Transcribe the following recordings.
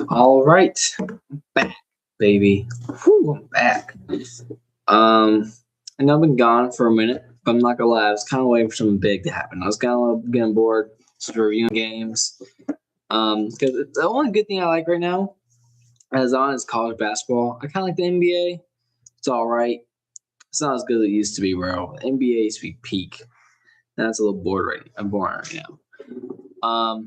All right, back, baby. Whew, I'm back. I know I've been gone for a minute, but I'm not gonna lie. I was kind of waiting for something big to happen. I was kind of getting bored, just reviewing games. Because the only good thing I like right now, as on, is college basketball. I kind of like the NBA. It's all right. It's not as good as it used to be, bro. The NBA used to be peak. That's a little bored right. I'm bored right now.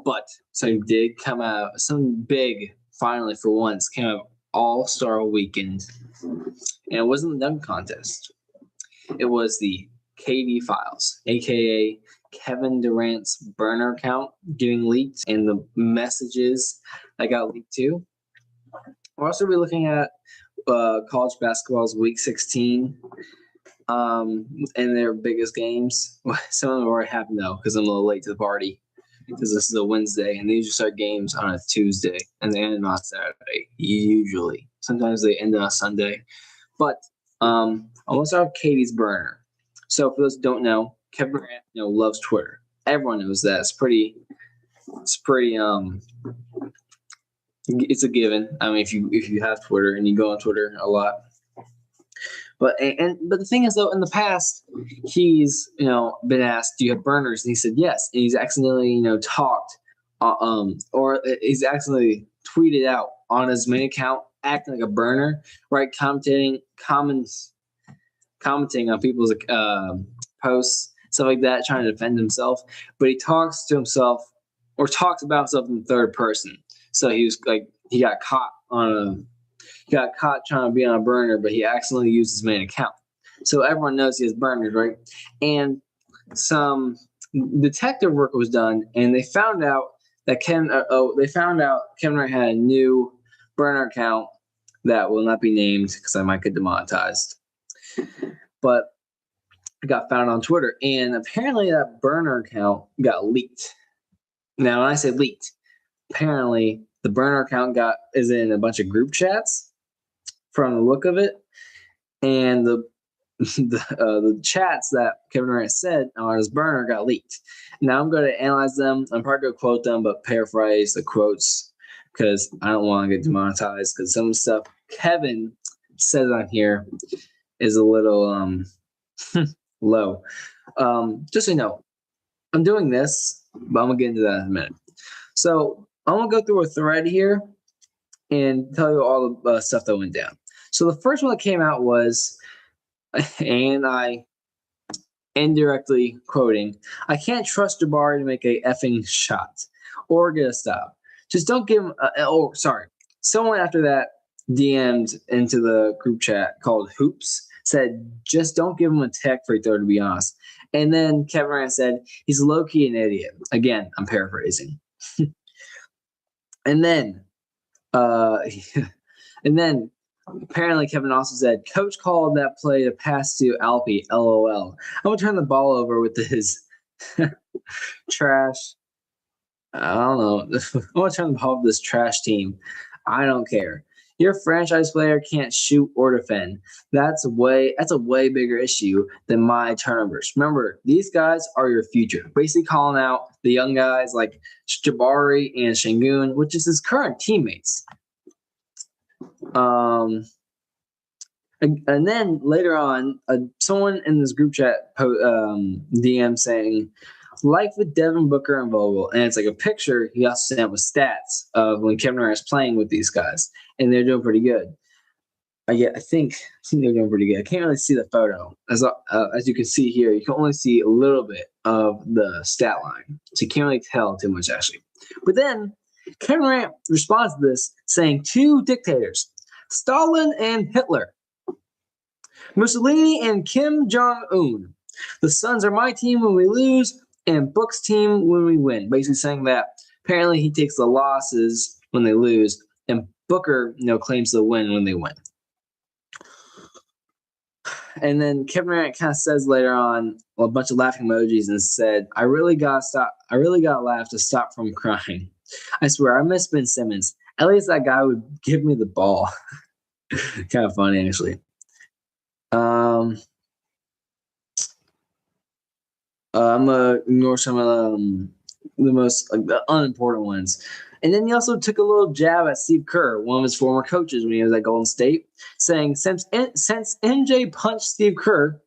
But so did come out something big finally for once came out All-Star Weekend, and it wasn't the dunk contest. It was the KD files, aka Kevin Durant's burner account getting leaked, and the messages that got leaked too. We'll also be looking at college basketball's Week 16 and their biggest games. Some of them already happened though, because I'm a little late to the party. Because this is a Wednesday, and they usually start games on a Tuesday, and they end on Saturday. Usually, sometimes they end on a Sunday. But I want to start with Katie's burner. So for those who don't know, Kevin Durant, loves Twitter. Everyone knows that. It's pretty. It's a given. I mean, if you have Twitter and you go on Twitter a lot. But the thing is, though, in the past, he's been asked, "Do you have burners?" And he said yes. And he's accidentally talked, or he's accidentally tweeted out on his main account, acting like a burner, right? Commenting on people's posts, stuff like that, trying to defend himself. But he talks to himself or talks about himself in the third person. So he was like, he got caught trying to be on a burner, but he accidentally used his main account. So everyone knows he has burners, right? And some detective work was done, and they found out that Kevin Durant had a new burner account that will not be named because I might get demonetized. But it got found on Twitter, and apparently that burner account got leaked. Now, when I say leaked, apparently the burner account is in a bunch of group chats from the look of it, and the chats that Kevin Durant said on his burner got leaked. Now I'm going to analyze them. I'm probably going to quote them, but paraphrase the quotes because I don't want to get demonetized. Because some of the stuff Kevin says on here is a little low. Just so you know, I'm doing this, but I'm gonna get into that in a minute. So I'm gonna go through a thread here and tell you all the stuff that went down. So the first one that came out was, and I indirectly quoting, "I can't trust Jabari to make a effing shot or get a stop. Just don't give him." Someone after that DM'd into the group chat called Hoops said, "Just don't give him a tech free throw, to be honest." And then Kevin Durant said, "He's low key an idiot." Again, I'm paraphrasing. And then apparently Kevin also said, "Coach called that play to pass to Alpi, LOL. I'm going to turn the ball over with his trash. I don't know. I'm going to turn the ball with this trash team. I don't care. Your franchise player can't shoot or defend. That's a way bigger issue than my turnovers. Remember, these guys are your future." Basically calling out the young guys like Jabari and Şengün, which is his current teammates. And then later on, someone in this group chat DM saying, "Life with Devin Booker and Vogel," and it's like a picture he also sent with stats of when Kevin Durant is playing with these guys, and they're doing pretty good. I think they're doing pretty good. I can't really see the photo. As you can see here, you can only see a little bit of the stat line, so you can't really tell too much actually. But then Kevin Durant responds to this saying, "Two dictators, Stalin and Hitler, Mussolini and Kim Jong-un. The Suns are my team when we lose, and Book's team when we win." Basically saying that apparently he takes the losses when they lose, and Booker, claims the win when they win. And then Kevin Durant kind of says later on a bunch of laughing emojis and said, I really got to laugh to stop from crying. I swear, I miss Ben Simmons. At least that guy would give me the ball." Kind of funny, actually. I'm going to ignore some of the unimportant ones. And then he also took a little jab at Steve Kerr, one of his former coaches when he was at Golden State, saying since MJ punched Steve Kerr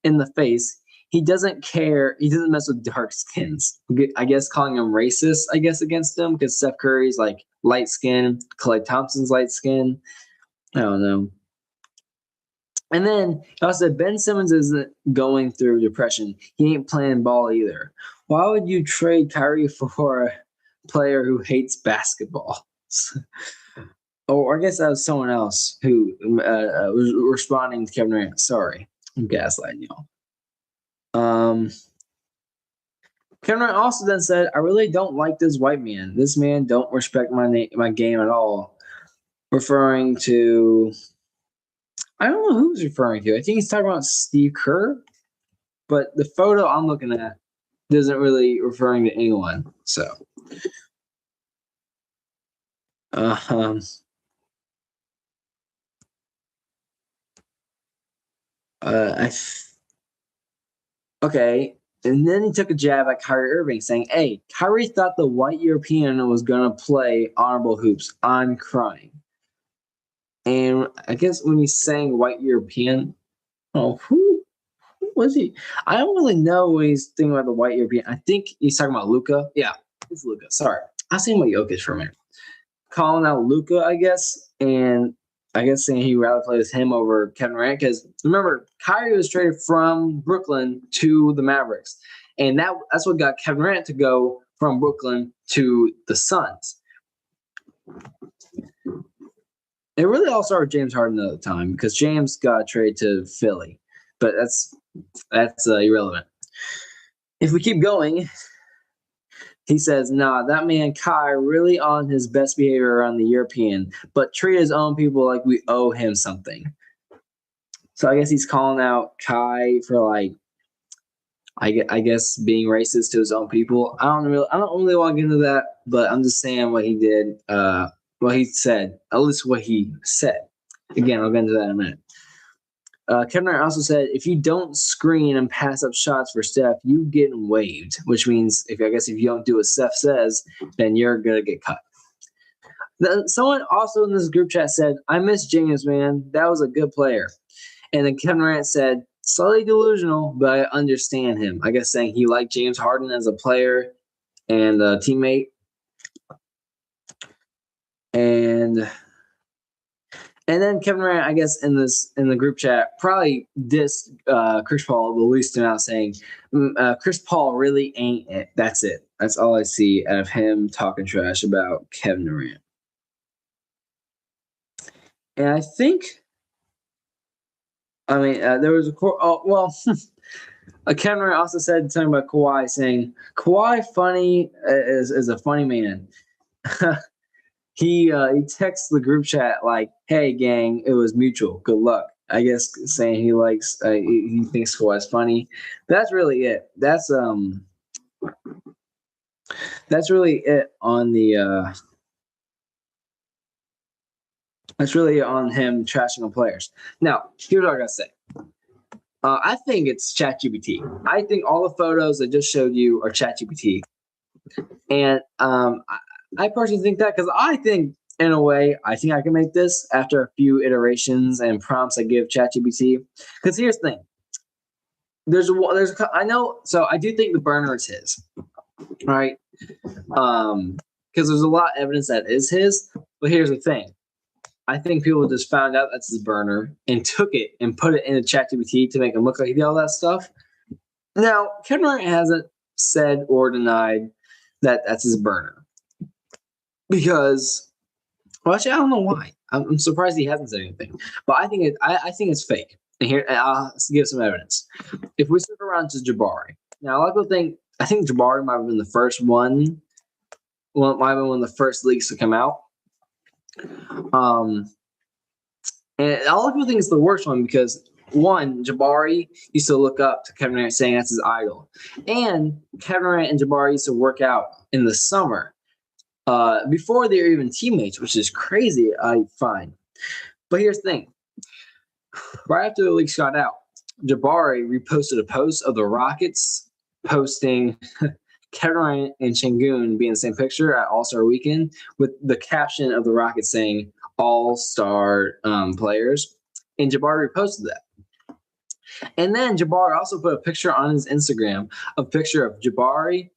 in the face, he doesn't care. He doesn't mess with dark skins. I guess calling him racist, I guess, against him because Steph Curry's like light skin, Klay Thompson's light skin. I don't know. And then he also said Ben Simmons isn't going through depression. He ain't playing ball either. Why would you trade Kyrie for a player who hates basketball? Or I guess that was someone else who was responding to Kevin Durant. Sorry, I'm gaslighting y'all. Kevin Durant also then said, I really don't like this white man. This man don't respect my game at all. Referring to, I don't know who he's referring to. I think he's talking about Steve Kerr, but the photo I'm looking at isn't really referring to anyone. So, okay. And then he took a jab at Kyrie Irving, saying, hey, Kyrie thought the white European was going to play honorable hoops. I'm crying. And I guess when he's saying white European, who was he? I don't really know when he's thinking about the white European. I think he's talking about Luka. Yeah, it's Luka. Sorry. I was thinking about Jokic for a minute. Calling out Luka, I guess, and I guess saying he'd rather play with him over Kevin Durant because remember, Kyrie was traded from Brooklyn to the Mavericks, and that's what got Kevin Durant to go from Brooklyn to the Suns. It really all started with James Harden at the time because James got traded to Philly, but that's irrelevant. If we keep going, he says, nah, that man Kai really on his best behavior around the European, but treat his own people like we owe him something. So I guess he's calling out Kai for like, I guess being racist to his own people. I don't really want to get into that, but I'm just saying what he did. What he said, at least what he said. Again, I'll get into that in a minute. Kevin Durant also said, if you don't screen and pass up shots for Steph, you get waived, which means if you don't do what Steph says, then you're going to get cut. Then someone also in this group chat said, I miss James, man. That was a good player. And then Kevin Durant said, slightly delusional, but I understand him. I guess saying he liked James Harden as a player and a teammate. And then Kevin Durant, I guess, in the group chat, probably dissed Chris Paul, the least amount, saying Chris Paul really ain't it. That's it. That's all I see out of him talking trash about Kevin Durant. And I think, there was Kevin Durant also said something about Kawhi, saying Kawhi funny is a funny man. He texts the group chat like, "Hey gang, it was mutual. Good luck." I guess saying he likes, he thinks Kawhi's funny. That's really it. That's really it on the. That's really on him trashing on players. Now, here's what I gotta say. I think it's ChatGPT. I think all the photos I just showed you are ChatGPT, and I personally think that because I think, in a way, I think I can make this after a few iterations and prompts I give ChatGPT. Because here's the thing. I know, so I do think the burner is his, right? Because there's a lot of evidence that is his. But here's the thing. I think people just found out that's his burner and took it and put it into ChatGPT to make him look like he did all that stuff. Now, Kevin Durant hasn't said or denied that that's his burner. Because, well, actually, I don't know why. I'm surprised he hasn't said anything. But I think it's fake. And here, I'll give some evidence. If we stick around to Jabari, now a lot of people think I think Jabari might have been the first one. Well, it might have been one of the first leaks to come out. And a lot of people think it's the worst one because one, Jabari used to look up to Kevin Durant, saying that's his idol, and Kevin Durant and Jabari used to work out in the summer. Before they were even teammates, which is crazy, I find. But here's the thing. Right after the leaks got out, Jabari reposted a post of the Rockets posting Kevin Durant and Şengün be in the same picture at All-Star Weekend with the caption of the Rockets saying All-Star players, and Jabari reposted that. And then Jabari also put a picture on his Instagram, a picture of Jabari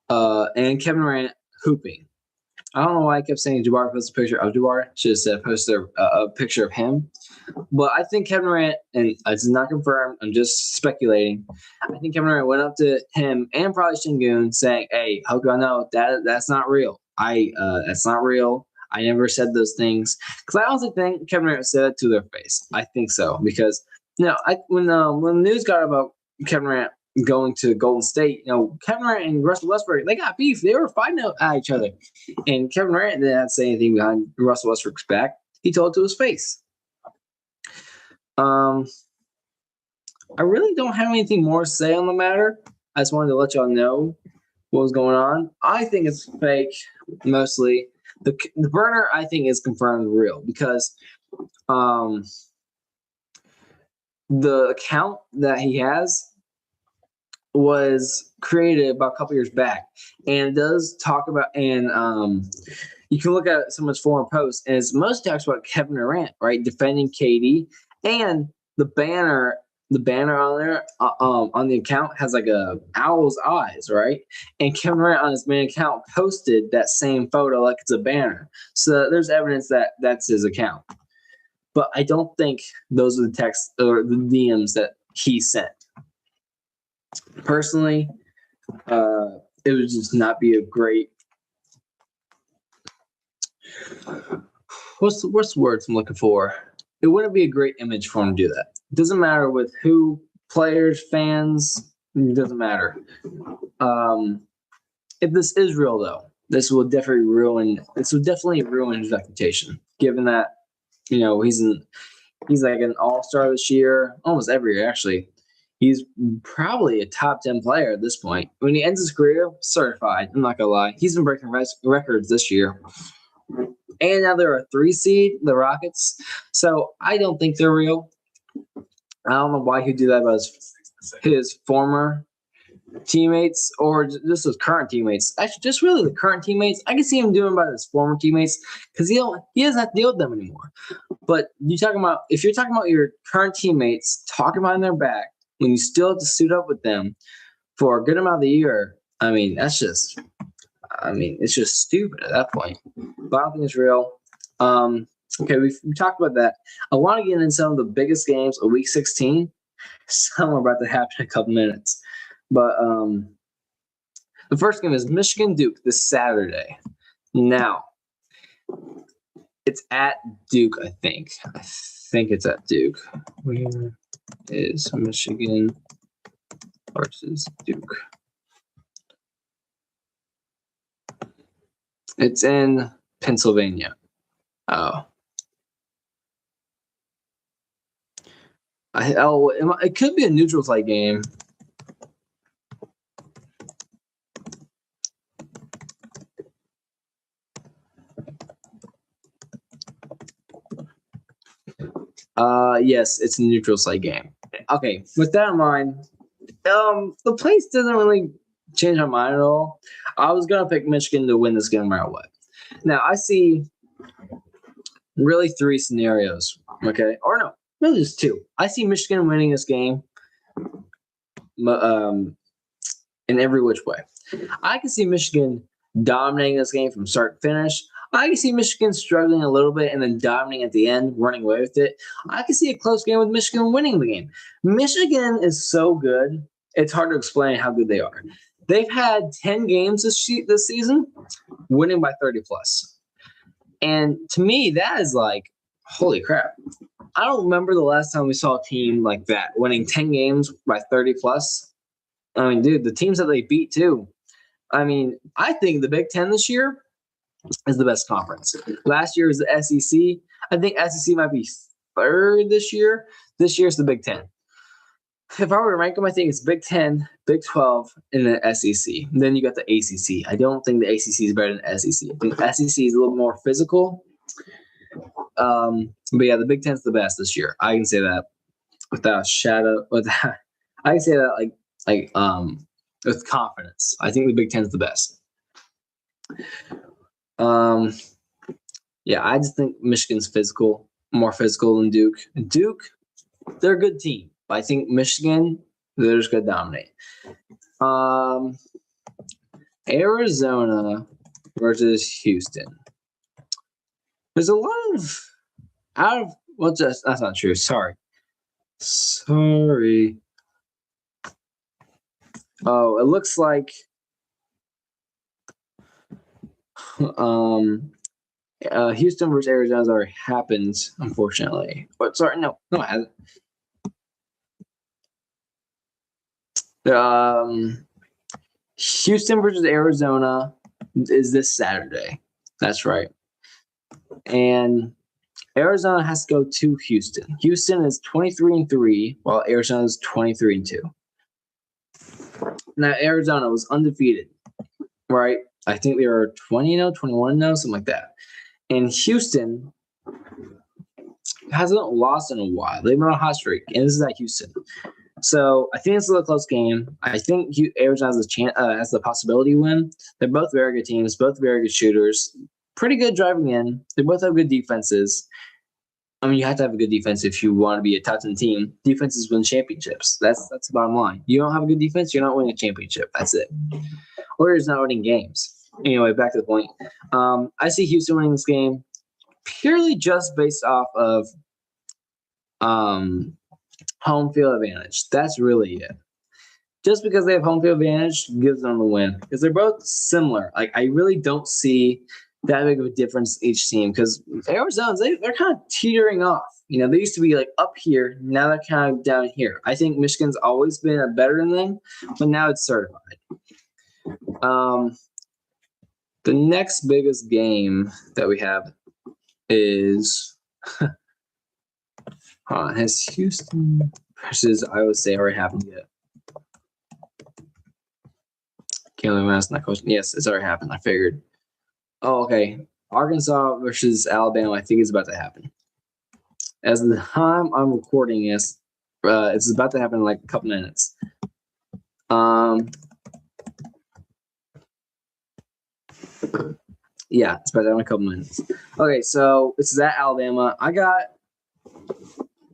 and Kevin Durant hooping. I don't know why I kept saying Jabari posted a picture of Jabari. Should have said posted a picture of him. But I think Kevin Durant, and it's not confirmed, I'm just speculating. I think Kevin Durant went up to him and probably Şengün saying, "Hey, how do I know that's not real? That's not real. I never said those things." Because I also think Kevin Durant said it to their face. I think so because when the news got about Kevin Durant going to Golden State, Kevin Durant and Russell Westbrook, they got beef. They were fighting at each other, and Kevin Durant didn't say anything behind Russell Westbrook's back. He told it to his face. I really don't have anything more to say on the matter. I just wanted to let y'all know what was going on. I think it's fake, mostly. The burner, I think, is confirmed real because the account that he has was created about a couple years back, and it does talk about, and you can look at some of his former posts, and it's mostly talks about Kevin Durant, right, defending KD, and the banner on there on the account has like a owl's eyes, right? And Kevin Durant on his main account posted that same photo like it's a banner, so there's evidence that that's his account. But I don't think those are the texts or the DMs that he sent. Personally, it would just not be a great. What's the words I'm looking for? It wouldn't be a great image for him to do that. It doesn't matter with who, players, fans. It doesn't matter. If this is real, though, this will definitely ruin his reputation. Given that, he's like an all-star this year, almost every year actually. He's probably a top 10 player at this point. When he ends his career, certified. I'm not gonna lie, he's been breaking records this year. And now they're a 3 seed, the Rockets. So I don't think they're real. I don't know why he'd do that about his former teammates or just his current teammates. Actually, just really the current teammates. I can see him doing by his former teammates because he doesn't have to deal with them anymore. But if you're talking about your current teammates, talking behind their back, when you still have to suit up with them for a good amount of the year, it's just stupid at that point. But I don't think it's real. Okay, we talked about that. I want to get into some of the biggest games of Week 16. Some are about to happen in a couple minutes. But the first game is Michigan-Duke this Saturday. Now, it's at Duke, I think. I think it's at Duke. Where is Michigan versus Duke? It's in Pennsylvania. Oh. It could be a neutral site game. Yes, it's a neutral site game. Okay, with that in mind, the place doesn't really change my mind at all. I was gonna pick Michigan to win this game right away. Now I see really 3 scenarios. Okay, or no, really just 2. I see Michigan winning this game, in every which way. I can see Michigan dominating this game from start to finish. I can see Michigan struggling a little bit and then dominating at the end, running away with it. I can see a close game with Michigan winning the game. Michigan is so good, it's hard to explain how good they are. They've had 10 games this season, winning by 30+. And to me, that is like, holy crap. I don't remember the last time we saw a team like that, winning 10 games by 30+. I mean, dude, the teams that they beat too. I think the Big Ten this year is the best conference. Last year was the SEC. I think SEC might be 3rd this year. This year's the Big Ten. If I were to rank them, I think it's Big Ten, Big 12, and the SEC. And then you got the ACC. I don't think the ACC is better than SEC. I think the SEC is a little more physical. But yeah, the Big Ten's the best this year. I can say that without a shadow. I can say that with confidence. I think the Big Ten is the best. Yeah, I just think Michigan's physical, more physical than Duke. Duke, they're a good team, but I think Michigan, they're just going to dominate. Arizona versus Houston. There's a lot of that's not true. Sorry. Oh, it looks like Houston versus Arizona has already happened, unfortunately. But sorry, no, it hasn't. Houston versus Arizona is this Saturday. That's right. And Arizona has to go to Houston. Houston is 23-3, while Arizona is 23-2. Now, Arizona was undefeated, right? I think they were 20-0, 21-0, something like that. And Houston hasn't lost in a while. They've been on a hot streak, and this is at Houston. So I think it's a little close game. I think Arizona has the possibility to win. They're both very good teams, both very good shooters, pretty good driving in. They both have good defenses. I mean, you have to have a good defense if you want to be a top 10 team. Defenses win championships. That's the bottom line. You don't have a good defense, you're not winning a championship. That's it. Or you're just not winning games. Anyway, back to the point. I see Houston winning this game purely just based off of home field advantage. That's really it. Just because they have home field advantage gives them the win. Because they're both similar. Like, I really don't see that big of a difference in each team. Because Arizona's, they're kind of teetering off. They used to be like up here. Now they're kind of down here. I think Michigan's always been better than them, but now it's certified. The next biggest game that we have is has Houston versus Iowa State already happened yet? Can't even ask that question. Yes, it's already happened. I figured. Oh, okay. Arkansas versus Alabama, I think it's about to happen. As the time I'm recording this, it's about to happen in like a couple minutes. Yeah, it's about to happen in a couple minutes. Okay, so this is at Alabama. I got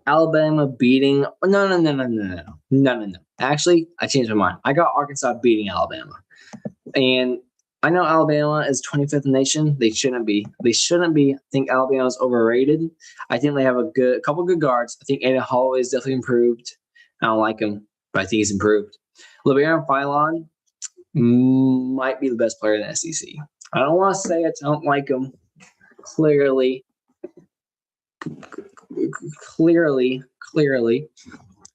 Alabama beating. No. Actually, I changed my mind. I got Arkansas beating Alabama. And I know Alabama is 25th in the nation. They shouldn't be. I think Alabama is overrated. I think they have a couple good guards. I think Aiden Holloway is definitely improved. I don't like him, but I think he's improved. LeBaron Philon might be the best player in the SEC. I don't want to say I don't like him. Clearly.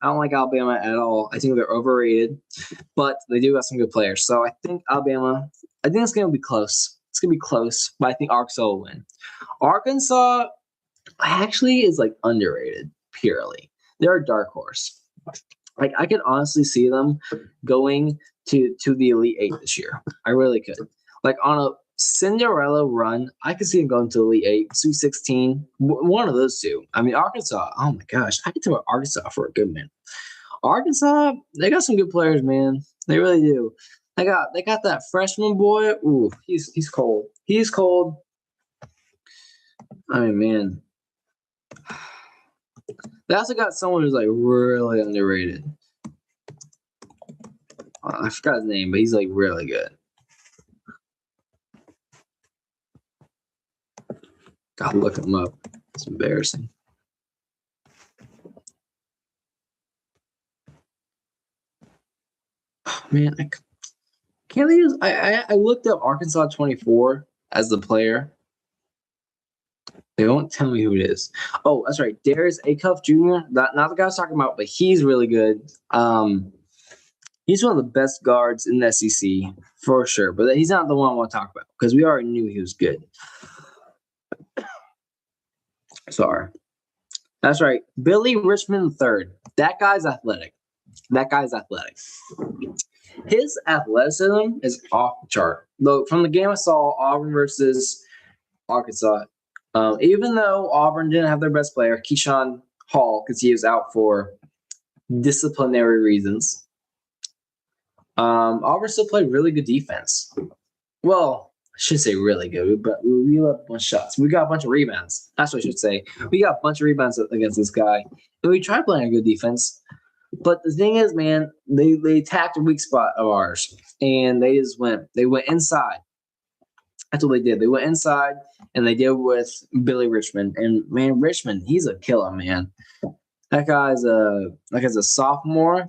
I don't like Alabama at all. I think they're overrated, but they do have some good players. So I think Alabama, I think it's going to be close. It's going to be close, but I think Arkansas will win. Arkansas actually is like underrated purely. They're a dark horse. Like, I could honestly see them going to the Elite Eight this year. I really could. Like, on a Cinderella run, I could see them going to the Elite Eight, Sweet 16, one of those two. I mean, Arkansas, oh my gosh, I could talk about Arkansas for a good minute. Arkansas, they got some good players, man. They really do. They got that freshman boy. Ooh, he's cold. He's cold. I mean, man. They also got someone who's like really underrated. I forgot his name, but he's like really good. Gotta look him up. It's embarrassing. Oh, man, I can't use. I looked up Arkansas 24 as the player. They won't tell me who it is. Oh, that's right. Darius Acuff Jr. Not the guy I was talking about, but he's really good. He's one of the best guards in the SEC for sure. But he's not the one I want to talk about because we already knew he was good. Sorry. That's right. Billy Richmond III. That guy's athletic. His athleticism is off the chart. Though from the game I saw, Auburn versus Arkansas, even though Auburn didn't have their best player, Keyshawn Hall, because he was out for disciplinary reasons. Auburn still played really good defense. Well, I shouldn't say really good, but we let a bunch of shots. We got a bunch of rebounds. That's what I should say. We got a bunch of rebounds against this guy, and we tried playing a good defense. But the thing is, man, they attacked a weak spot of ours, and they just went. They went inside. That's what they did. They went inside, and they did with Billy Richmond. And man, Richmond, he's a killer, man. That guy's a sophomore.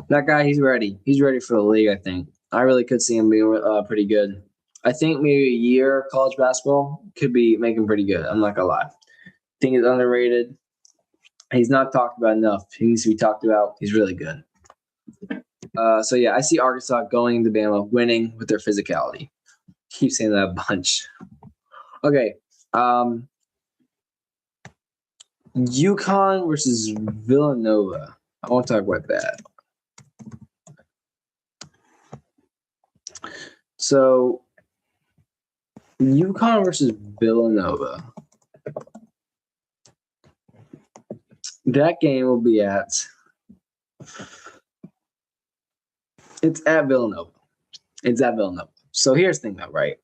That guy, he's ready. He's ready for the league, I think. I really could see him being pretty good. I think maybe a year of college basketball could be making pretty good. I'm not going to lie. I think he's underrated. He's not talked about enough. He needs to be talked about. He's really good. So, yeah, I see Arkansas going to Bama, winning with their physicality. Keep saying that a bunch. Okay. UConn versus Villanova. I want to talk about that. So, UConn versus Villanova. That game will be it's at Villanova. It's at Villanova. So here's the thing though, right?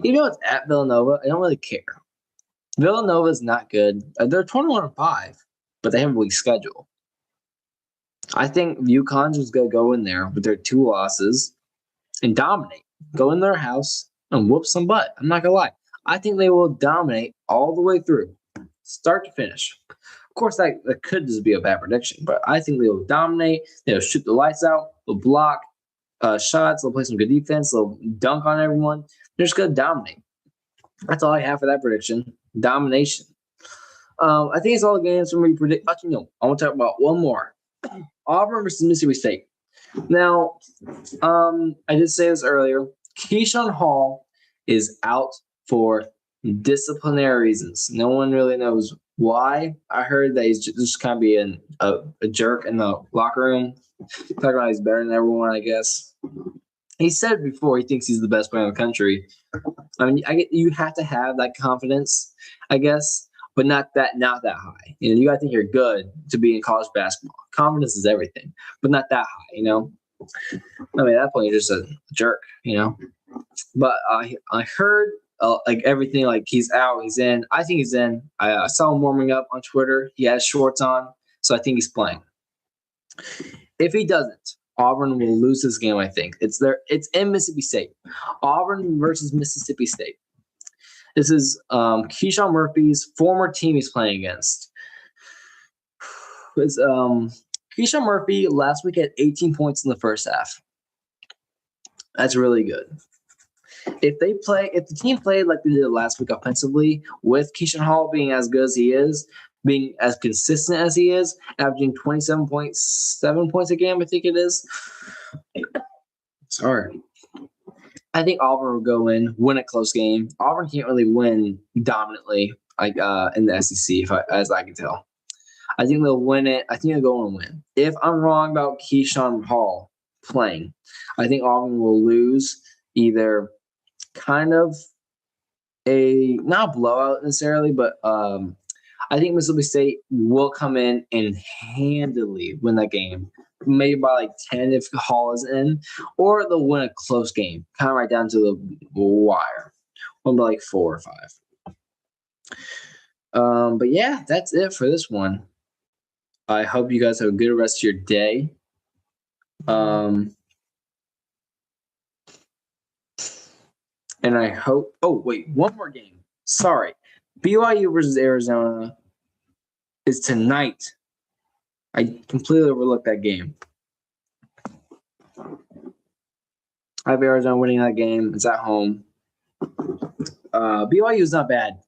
Even though it's at Villanova, I don't really care. Villanova is not good. They're 21-5, but they have a weak schedule. I think UConn's just going to go in there with their 2 losses and dominate. Go in their house and whoop some butt. I'm not going to lie. I think they will dominate all the way through, start to finish. Of course, that could just be a bad prediction, but I think they will dominate. They'll shoot the lights out. They'll block shots. They'll play some good defense. They'll dunk on everyone. They're just going to dominate. That's all I have for that prediction. Domination. I think it's all the games when we predict. Actually, no, I want to talk about one more. Auburn versus Mississippi State. Now, I did say this earlier. Keyshawn Hall is out for disciplinary reasons. No one really knows why. I heard that he's just kind of being a jerk in the locker room. Talking about he's better than everyone, I guess. He said before he thinks he's the best player in the country. I mean, you have to have that confidence, I guess, but not that high. You know, you got to think you're good to be in college basketball. Confidence is everything, but not that high, you know. I mean, at that point, you're just a jerk, you know. But I heard like everything, like he's out, he's in. I think he's in. I saw him warming up on Twitter. He has shorts on, so I think he's playing. If he doesn't, Auburn will lose this game, I think. It's in Mississippi State. Auburn versus Mississippi State. This is Keyshawn Murphy's former team he's playing against. Keyshawn Murphy last week had 18 points in the first half. That's really good. If the team played like they did last week offensively, with Keyshawn Hall being as good as he is, being as consistent as he is, averaging 27.7 points a game, I think it is. Sorry. I think Auburn will go in, win a close game. Auburn can't really win dominantly like in the SEC, as I can tell. I think they'll win it. I think they'll go and win. If I'm wrong about Keyshawn Hall playing, I think Auburn will lose either kind of not blowout necessarily, but I think Mississippi State will come in and handily win that game. Maybe by like 10 if Hall is in, or they'll win a close game, kind of right down to the wire. One by like 4 or 5. But yeah, that's it for this one. I hope you guys have a good rest of your day. And I hope. Oh wait, one more game. Sorry, BYU versus Arizona is tonight. I completely overlooked that game. I have Arizona winning that game. It's at home. BYU is not bad.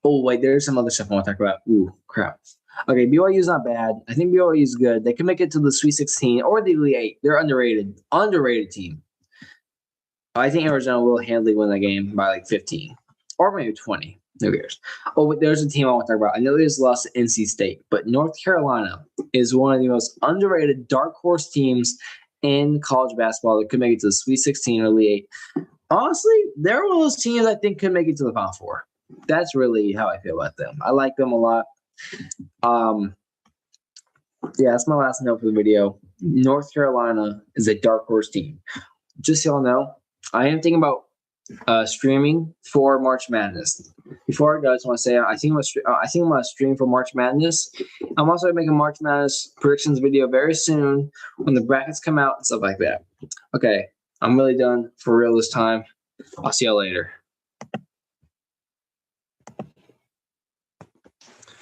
Oh, wait, there's some other stuff I want to talk about. Ooh, crap. Okay, BYU is not bad. I think BYU is good. They can make it to the Sweet 16 or the Elite 8. They're underrated. Underrated team. I think Arizona will handily win that game by like 15 or maybe 20. Who cares? Oh, but there's a team I want to talk about. I know they just lost to NC State, but North Carolina is one of the most underrated dark horse teams in college basketball that could make it to the Sweet 16 or Elite 8. Honestly, they're one of those teams I think could make it to the Final Four. That's really how I feel about them. I like them a lot. Yeah, that's my last note for the video. North Carolina is a dark horse team. Just so y'all know, I am thinking about streaming for March Madness. Before I go, I just want to say I think I'm gonna stream for March Madness. I'm also making a March Madness predictions video very soon when the brackets come out and stuff like that. Okay, I'm really done for real this time. I'll see y'all later.